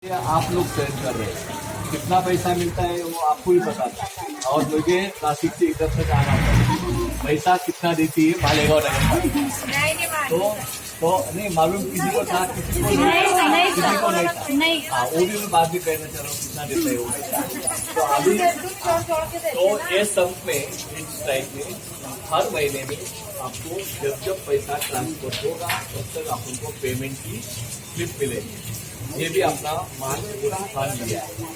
ये आप लोग चयन कर रहे हैं, कितना पैसा मिलता है वो आपको ही पता है। और मुझे नासिक से इधर तक आना है, पैसा कितना देती है मालेगांव नगर पालिका। तो नहीं मालूम किसी को था, किसी को नहीं था। हाँ, वो भी मैं बाद में कहना चाह रहा हूँ कितना देता है वो पैसा। तो अभी तो ये सब में इस टाइप में हर महीने में आपको जब जब पैसा ट्रांसफर होगा तब तक आपको पेमेंट की स्लिप मिलेगी। ये भी अपना मान स्थान लिया है।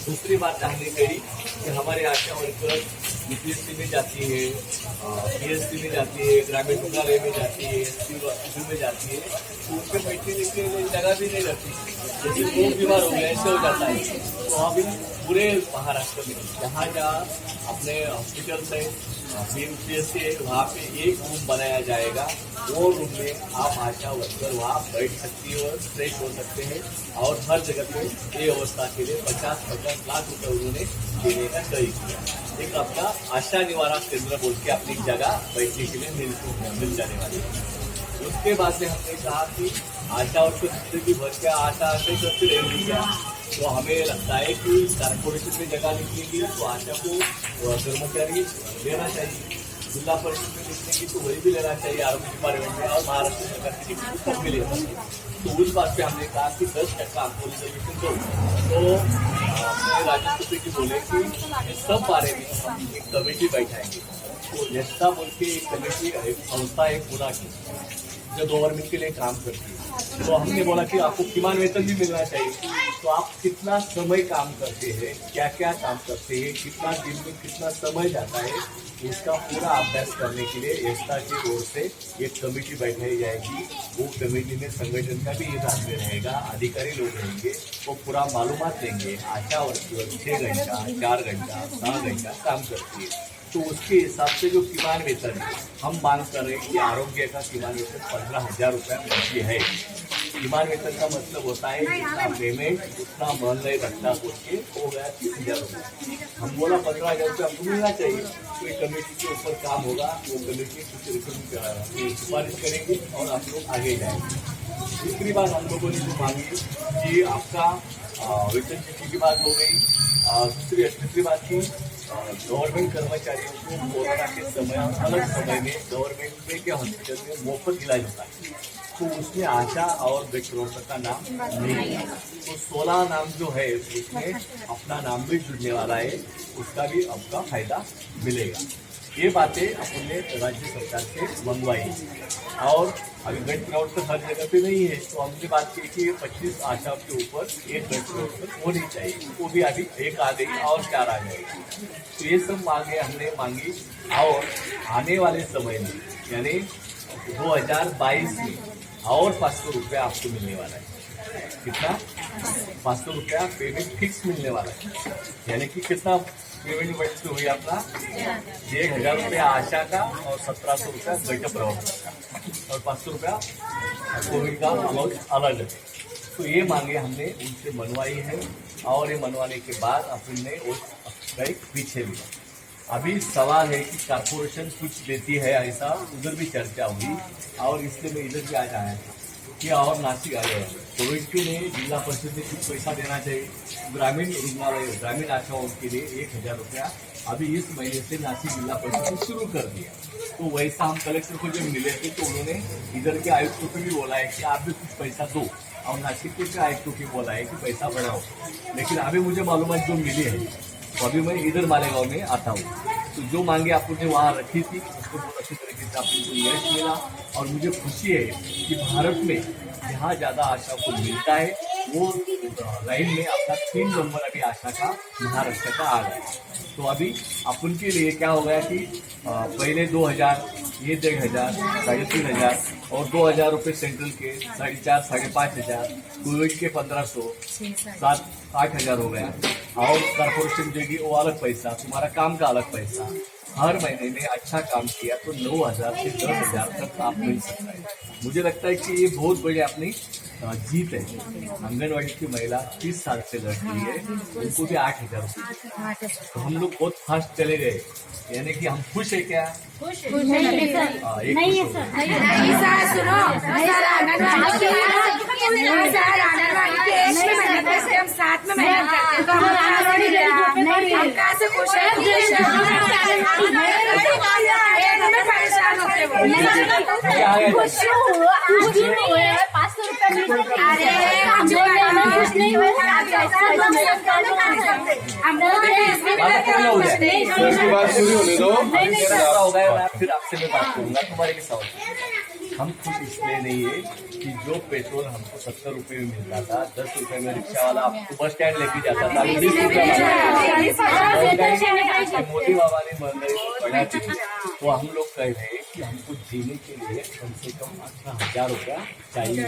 दूसरी बात हमने कही कि हमारे आशा वर्कर यूपीएससी में जाती है, पीएससी में जाती है, ग्रामीण रुग्णालय में जाती है, एसपी में जाती है, तो उनके बैठने के लिए जगह भी नहीं रहती। जैसे लोग बीमार हो गया ऐसे हो जाता है। तो अभी पूरे महाराष्ट्र में जहाँ जहाँ अपने हॉस्पिटल्स है, पीएमसीएस है, वहाँ पे एक रूम बनाया जाएगा। वो रूम में आप आशा वर्कर वहाँ बैठ सकती है और फ्रेश हो सकते हैं। और हर जगह पे ये व्यवस्था के लिए 50-50 लाख रुपए उन्होंने देने का तय किया। एक अपना आशा निवारण केंद्र बोल के अपनी जगह बैठने के लिए मिल जाने वाली है। उसके बाद में हमने कहा कि आशा वर्कर जिंदगी भर के आशा आशा करते रहेंगी क्या, तो हमें लगता है कि कारपोरेशन में जगह निकलेगी तो आशा को कर्मचारी लेना चाहिए, जिला परिषद में निकलेगी तो वही भी लेना चाहिए, आरोग्य डिपार्टमेंट में, और महाराष्ट्र सरकार की सब भी लेना चाहिए। तो उस बात पे हमने कहा कि 10% आपको रिजर्वेशन दो। तो अपने राजस्व की बोले कि इस सब बारे में हम एक कमेटी बैठाएंगे। तो नेस्ता बोल के एक कमेटी एक संस्था है पूरा की जो गवर्नमेंट के लिए काम करती है। तो हमने बोला कि आपको किमान वेतन भी मिलना चाहिए। तो आप कितना समय काम करते हैं, क्या क्या काम करते हैं, कितना दिन में कितना समय जाता है, इसका पूरा अभ्यास करने के लिए एस्टा की ओर से एक कमेटी बैठाई जाएगी। वो कमेटी में संगठन का भी एक आदमी रहेगा, अधिकारी लोग रहेंगे, वो पूरा मालूमात देंगे। आशा वर्कर 6 घंटा, 4 घंटा, 6 घंटा काम करती है। तो उसके हिसाब से जो किमान वेतन है, हम मांग कर रहे हैं कि आरोग्य का किमान वेतन 15,000 रुपया मंथली है। किमान वेतन का मतलब होता है जितना पेमेंट उतना मन नहीं रखना बोल के हो गया 30,000 रुपये। हम बोला 15,000 रुपये हमको मिलना चाहिए। तो एक कमेटी के ऊपर काम होगा, वो कमेटी कुछ रिकमेंड सिफारिश करेंगे और आप लोग आगे जाएंगे। दूसरी बात हम लोगों ने जो मांगी कि आपका वेतन नीति की बात हो गई। तीसरी बात की गवर्नमेंट कर्मचारियों को कोरोना के समय अलग समय में गवर्नमेंट में के हॉस्पिटल में मुफ्त इलाज होता है, तो उसमें आशा और बेड का नाम नहीं है। तो 16 नाम जो है उसमें अपना नाम भी जुड़ने वाला है, उसका भी आपका फायदा मिलेगा। ये बातें अपन ने राज्य सरकार से मंगवाई और अभी बेड तो हर जगह पे नहीं है। तो हमने बात की कि 25 आशा के ऊपर एक बेड होनी चाहिए। वो भी अभी एक आ गई और 4 आ जाएगी। तो ये सब मांगे हमने मांगी। और आने वाले समय में यानी 2022 में और 500 रुपया आपको मिलने वाला है। कितना? 500 रुपया पेमेंट फिक्स मिलने वाला है। यानी कि कितना पेमेंट बढ़ती हुई अपना 1,000 रुपया आशा का और 1,700 रुपया गटअप प्रवर्तन का और 500 रुपया कोविड का अमाउंट अलग है। तो ये मांगे हमने उनसे मनवाई है और ये मनवाने के बाद अपन ने वो पीछे लिया। अभी सवाल है कि कारपोरेशन कुछ देती है ऐसा, उधर भी चर्चा हुई और इसलिए मैं इधर भी आज आया था कि और नासिक आए कोविड के लिए जिला परिषद ने कुछ पैसा देना चाहिए। ग्रामीण रुग्णालय ग्रामीण आशाओं के लिए 1,000 रुपया अभी इस महीने से नासिक जिला परिषद ने शुरू कर दिया। तो वैसा हम कलेक्टर को जब मिले थे तो उन्होंने इधर के आयुक्तों को भी बोला है कि आप भी कुछ पैसा दो, और नासिक के आयुक्तों को बोला है कि पैसा बढ़ाओ। लेकिन अभी मुझे मालूमात जो मिली है तो अभी मैं इधर मालेगांव में आता हूँ। तो जो मांगे आपने वहाँ रखी थी उसको बहुत अच्छी तरीके से आपको यश मिला। और मुझे खुशी है कि भारत में जहाँ ज़्यादा आशा को मिलता है वो लाइन में अपना 3 नंबर अभी आशा का महाराष्ट्र का आ गया। तो अभी अपन के लिए क्या हो गया कि पहले 2,000, ये 1,500, 3,500 और 2,000 रुपये सेंट्रल के 4,500, 5,500, कोविड के 1,500, 7-8,000 हो गया। और कॉर्पोरेशन देगी वो अलग पैसा, तुम्हारा काम का अलग पैसा। हर महीने में अच्छा काम किया तो 9,000 से 10,000 तक आप मिल सकता है। मुझे लगता है कि ये बहुत बड़ी अपनी जीत है, आंगनवाड़ी की महिला 30 साल से लड़ रही है, उनको भी 8,000 रुपये। तो हम लोग बहुत फास्ट चले गए, यानी कि हम खुश है क्या? नहीं है सर, नहीं सर, सुनो सर, आंगनवाड़ी के मेहनत से हम साथ में मेहनत करते हैं, तो हम आंगनवाड़ी हम कहाँ से खुश है? परेशान होते खुश हुए 500 रुपये उसकी बात पूरी होने दो। मेरा होगा मैं फिर आपसे मैं बात करूंगा तुम्हारे के साथ। हम खुश इसलिए नहीं है कि जो पेट्रोल हमको 70 रुपए में मिलता था, 10 रुपए में रिक्शा वाला आपको बस स्टैंड लेके जाता था, 20 रुपए मोदी बाबा ने महंगाई बढ़ा दी। तो हम लोग कह रहे हैं कि हमको जीने के लिए कम से कम 18,000 रुपया चाहिए,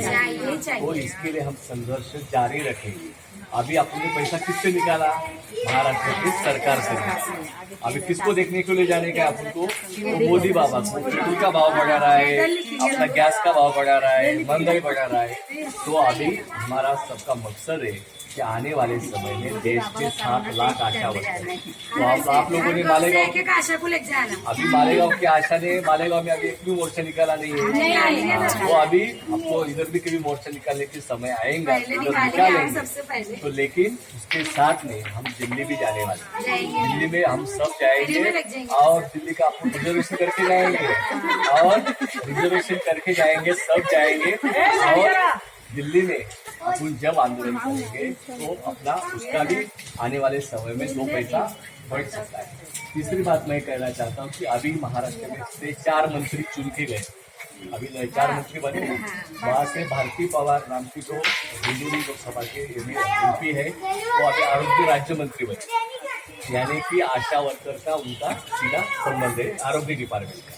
और इसके लिए हम संघर्ष जारी रखेंगे। अभी आपने पैसा किससे निकाला? महाराष्ट्र की सरकार से निकाला। अभी किसको देखने के लिए जाने का आपको? तो मोदी बाबा को। पेट्रोल का भाव बढ़ा रहा है, अपना गैस का भाव बढ़ा रहा है, महंगाई बढ़ा रहा है। तो अभी हमारा सबका मकसद है कि आने वाले समय में देश के 7 लाख आशा वर्कर, तो आप लोगों ने मालेगांव आशा को लेके जाना। अभी मालेगांव की आशा ने मालेगांव में अभी एक भी मोर्चा निकाला नहीं है। तो अभी आपको इधर भी कभी मोर्चा निकालने के समय आएंगे, इधर निकालेंगे सबसे पहले तो। लेकिन उसके साथ में हम दिल्ली भी जाने वाले हैं। दिल्ली में हम सब जाएंगे, और दिल्ली का आपको रिजर्वेशन करके जाएंगे, और रिजर्वेशन करके जाएंगे, सब जाएंगे। और दिल्ली में अपन जब आंदोलन करेंगे तो अपना उसका भी आने वाले समय में 2 पैसा बढ़ सकता है। तीसरी बात मैं कहना चाहता हूँ कि अभी महाराष्ट्र में से 4 मंत्री चुन के गए, अभी 4 मंत्री बने। वहाँ से भारती पवार नाम की जो हिंदू लोकसभा के एमपी है, वो अभी आरोग्य राज्य मंत्री बने, यानी कि आशा वर्कर का उनका सीधा संबंध है आरोग्य डिपार्टमेंट का।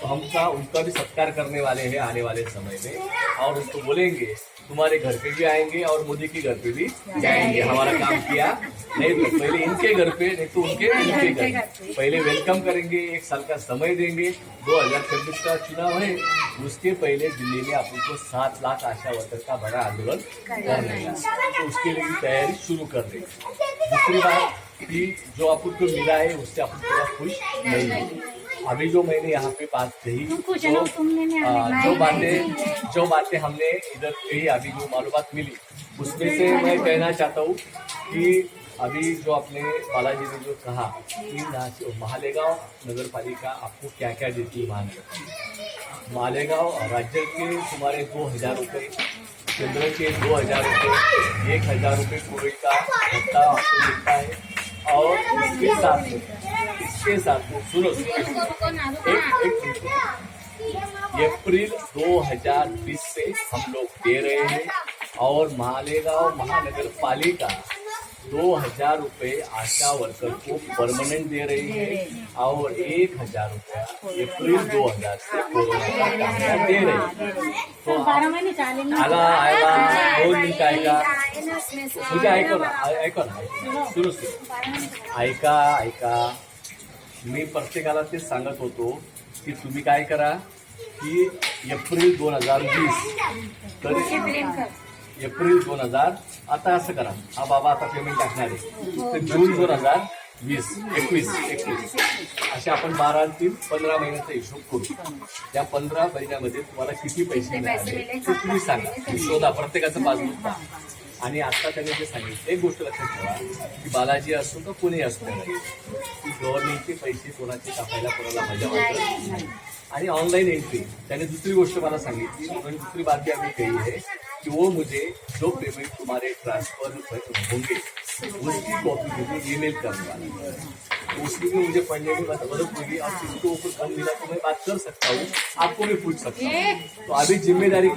तो हम उनका भी सत्कार करने वाले हैं आने वाले समय में, और उनको बोलेंगे तुम्हारे घर पे भी आएंगे और मोदी के घर पे भी जाएंगे। हमारा काम किया नहीं तो पहले इनके घर पे, नहीं तो उनके घर पहले वेलकम करेंगे, 1 साल का समय देंगे। 2026 का चुनाव है, उसके पहले दिल्ली में अपन को 7 लाख आशा वर्कर का बड़ा आंदोलन करने का, तो उसके लिए तैयारी शुरू कर देंगे। दूसरी बात कि जो अपन को मिला है उससे अपन थोड़ा खुश नहीं है। अभी जो मैंने यहाँ पे बात कही, जो बातें हमने इधर कही, अभी जो मालूमात मिली, उसमें से मैं कहना चाहता हूँ कि अभी जो अपने बालाजी ने जो कहा कि मालेगांव नगर पालिका आपको क्या क्या देती है। मालेगांव राज्य के तुम्हारे 2,000 रुपये, केंद्र के 2,000 रुपये, 1,000 रुपये कोविड का भत्ता आपको मिलता है। और इसके साथ में सुनो अप्रैल 2020 से हम लोग दे रहे हैं, और मालेगांव महानगर पालिका 2,000 रुपये आशा वर्कर को परमानेंट दे रही है, और 1,000 रुपया अप्रैल 2000 से कोरोना का कामगार दे रही है। तो आएगा 2 दिन का आएगा। मुझे ऐका सुरू ऐका मी प्रत्येकाला ते सांगत होतो की तुम्ही काय करा की एप्रिल 2020 तर एप्रिल 2000 आता असं करा, हा बाबा आता पेमेंट टाकणार आहे, तर जून 2020 21 असे आपण 12 आणि 3 15 महिन्याचा हिशोब करू। त्या 15 महिन्यामध्ये तुम्हाला किती पैसे मिळाले ते तुम्ही सांगा, शोधा, प्रत्येकाचं पासबुक। आणि आता त्यांनी जे सांगितलं एक गोष्ट लक्षात ठेवा की बालाजी असो तर कोणी असतो नाही, की गव्हर्नमेंटचे पैसे कोणाचे कापायला कोणाला मजा वाटत नाही। आणि ऑनलाइन एंट्री त्याने दुसरी गोष्ट मला सांगितली, आणि दुसरी बात भी आम्ही कही है कि वो मुझे जो पेमेंट तुम्हारे ट्रांसफर होंगे उसकी कॉपी मुझे ईमेल करने वाला है। उसमें भी मुझे पढ़ने में मदद होगी, और किसी को कम मिला तो मैं बात कर सकता हूँ, आपको भी पूछ सकता हूँ। तो अभी जिम्मेदारी